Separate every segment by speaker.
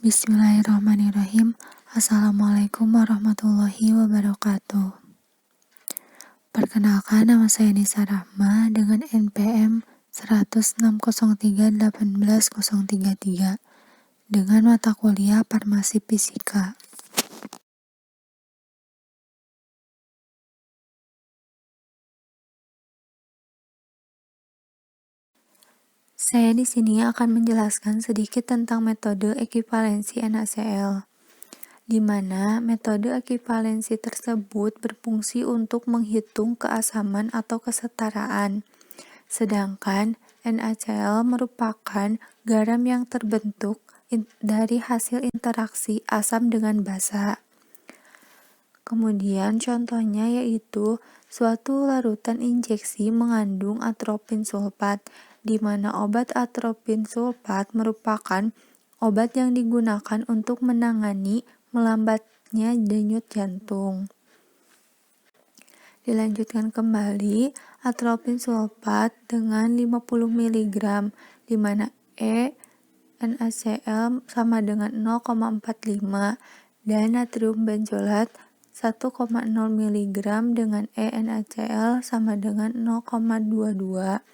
Speaker 1: Bismillahirrahmanirrahim. Assalamualaikum warahmatullahi wabarakatuh. Perkenalkan, nama saya Nisa Rahma dengan NPM 10603181033 dengan mata kuliah Farmasi Fisika. Saya di sini akan menjelaskan sedikit tentang metode ekivalensi NaCl, di mana metode ekivalensi tersebut berfungsi untuk menghitung keasaman atau kesetaraan. Sedangkan NaCl merupakan garam yang terbentuk dari hasil interaksi asam dengan basa. Kemudian contohnya yaitu suatu larutan injeksi mengandung atropin sulfat, di mana obat atropin sulfat merupakan obat yang digunakan untuk menangani melambatnya denyut jantung. Dilanjutkan kembali, atropin sulfat dengan 50 mg, di mana NaCl sama dengan 0,45 dan natrium benzoat 1,0 mg dengan NaCl sama dengan 0,22,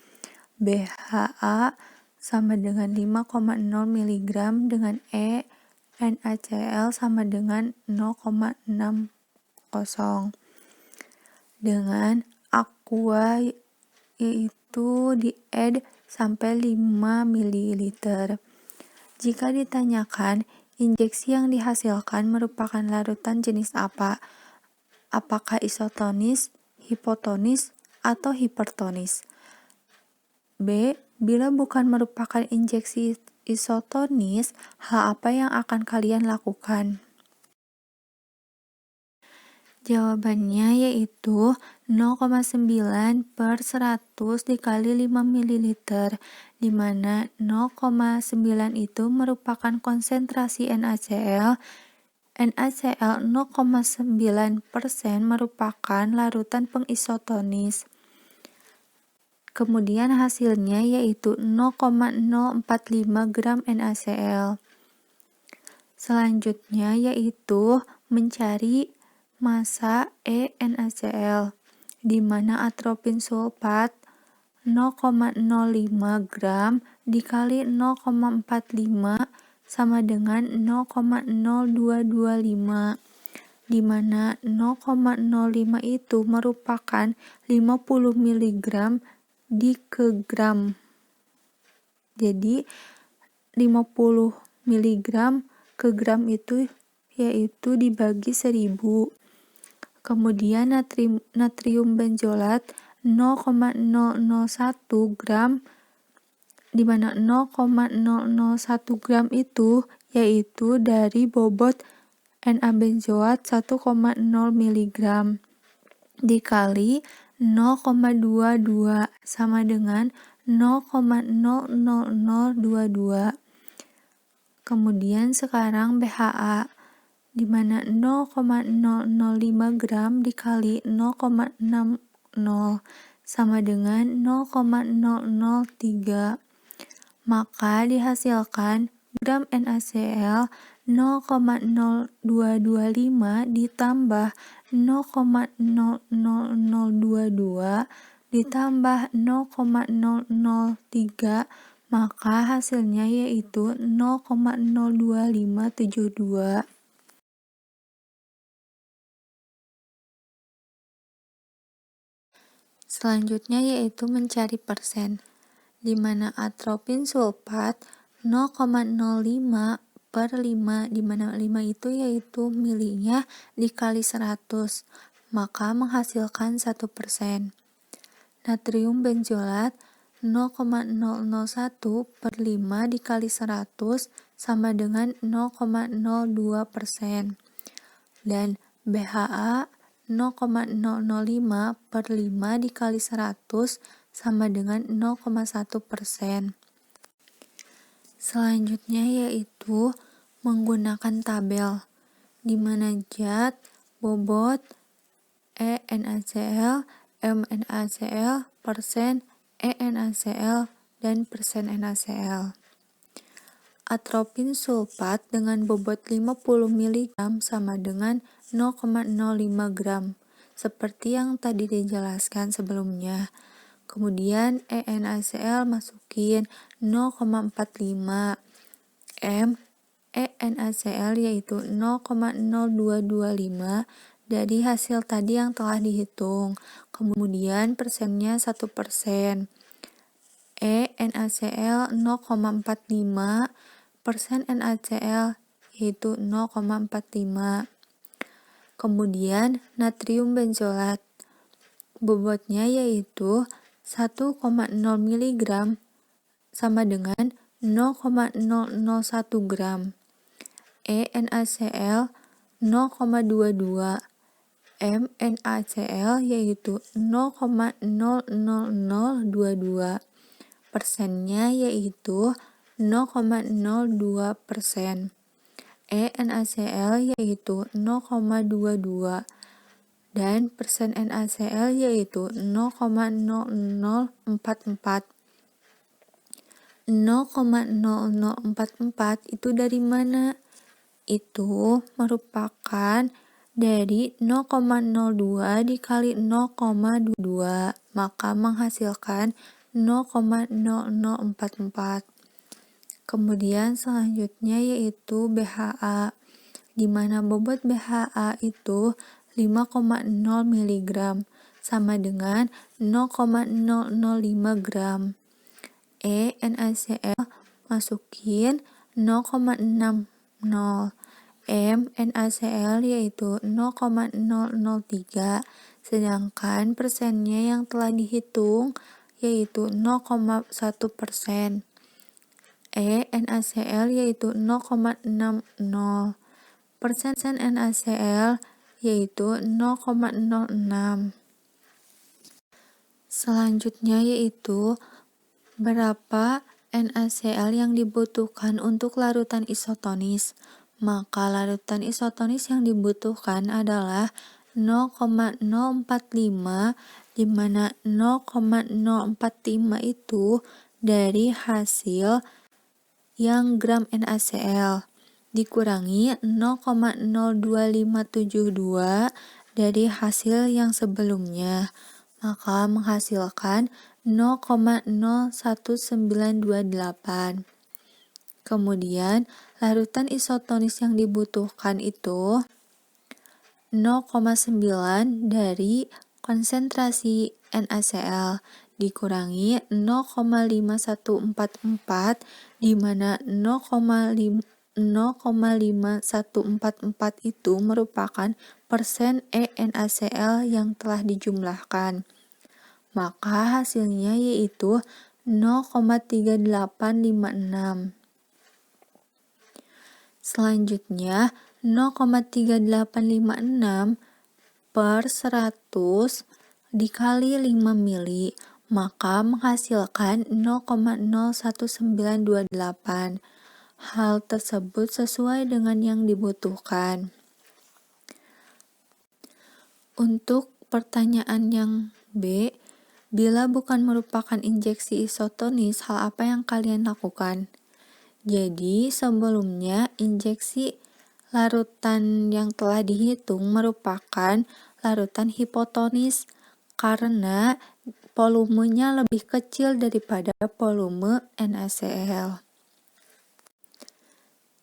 Speaker 1: BHA sama dengan 5,0 mg dengan NaCl sama dengan 0,60, dengan aqua yaitu di add sampai 5 ml. Jika ditanyakan, injeksi yang dihasilkan merupakan larutan jenis apa? Apakah isotonis, hipotonis, atau hipertonis? B. Bila bukan merupakan injeksi isotonis, hal apa yang akan kalian lakukan? Jawabannya yaitu 0,9/100 dikali 5 ml, di mana 0,9 itu merupakan konsentrasi NaCl. NaCl 0,9% merupakan larutan pengisotonis. Kemudian hasilnya yaitu 0,045 gram NaCl. Selanjutnya yaitu mencari massa NaCl, di mana atropin sulfat 0,05 gram dikali 0,45 sama dengan 0,0225, di mana 0,05 itu merupakan 50 mg di ke gram. Jadi 50 mg ke gram itu yaitu dibagi 1000. Kemudian natrium benzoat 0,001 gram, di mana 0,001 gram itu yaitu dari bobot Na benzoat 1,0 mg dikali 0,22 sama dengan 0,00022. Kemudian sekarang BHA, di mana 0,005 gram dikali 0,60 sama dengan 0,003. Maka dihasilkan gram NaCl 0,0225 ditambah 0,00022 ditambah 0,003, maka hasilnya yaitu 0,02572. Selanjutnya yaitu mencari persen, di mana atropin sulfat 0,05/5, di mana 5 itu yaitu milinya dikali 100, maka menghasilkan 1%. Natrium benzoat 0,001/5 dikali 100 sama dengan 0,02%. Dan BHA 0,005/5 dikali 100 sama dengan 0,1%. Selanjutnya yaitu menggunakan tabel, di mana zat, bobot, NaCl, MnACl, persen, EnACl, dan persen NaCl. atropin sulfat dengan bobot 50 mg sama dengan 0,05 gram, seperti yang tadi dijelaskan sebelumnya. Kemudian EnACl masukin 0,45 M EnACl yaitu 0,0225 dari hasil tadi yang telah dihitung. Kemudian persennya 1%. NaCl 0,45 persen NaCl yaitu 0,45. Kemudian natrium benzoat bobotnya yaitu 1,0 mg sama dengan 0,001 gram. NaCl 0,22 NaCl yaitu 0,00022. Persennya yaitu 0,02%. NaCl yaitu 0,22 dan persen NaCl yaitu 0,0044. 0,0044 itu dari mana? Itu merupakan dari 0,02 dikali 0,22, maka menghasilkan 0,0044. Kemudian selanjutnya yaitu BHA, di mana bobot BHA itu 5,0 mg sama dengan 0,005 gram. NaCl masukin 0,60 NaCl yaitu 0,003, sedangkan persennya yang telah dihitung yaitu 0,1%. NaCl yaitu 0,60, persen NaCl yaitu 0,06. Selanjutnya yaitu berapa NaCl yang dibutuhkan untuk larutan isotonis. Maka larutan isotonis yang dibutuhkan adalah 0,045, di mana 0,045 itu dari hasil yang gram NaCl dikurangi 0,02572 dari hasil yang sebelumnya, maka menghasilkan 0,01928. Kemudian larutan isotonis yang dibutuhkan itu 0,9 dari konsentrasi NaCl dikurangi 0,5144, di mana 0,5144 itu merupakan persen NaCl yang telah dijumlahkan. Maka hasilnya yaitu 0,3856. Selanjutnya 0,3856 per 100 dikali 5 mili, maka menghasilkan 0,01928. Hal tersebut sesuai dengan yang dibutuhkan. Untuk pertanyaan yang B, bila bukan merupakan injeksi isotonis, hal apa yang kalian lakukan? Jadi sebelumnya injeksi larutan yang telah dihitung merupakan larutan hipotonis karena volumenya lebih kecil daripada volume NaCl.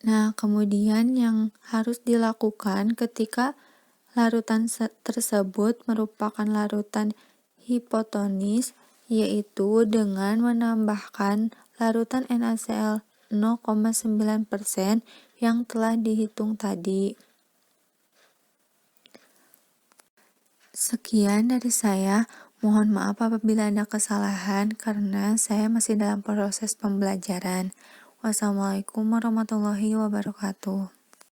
Speaker 1: Nah, kemudian yang harus dilakukan ketika larutan tersebut merupakan larutan hipotonis, yaitu dengan menambahkan larutan NaCl 0,9% yang telah dihitung tadi. Sekian dari saya. Mohon maaf apabila ada kesalahan karena saya masih dalam proses pembelajaran. Wassalamualaikum warahmatullahi wabarakatuh.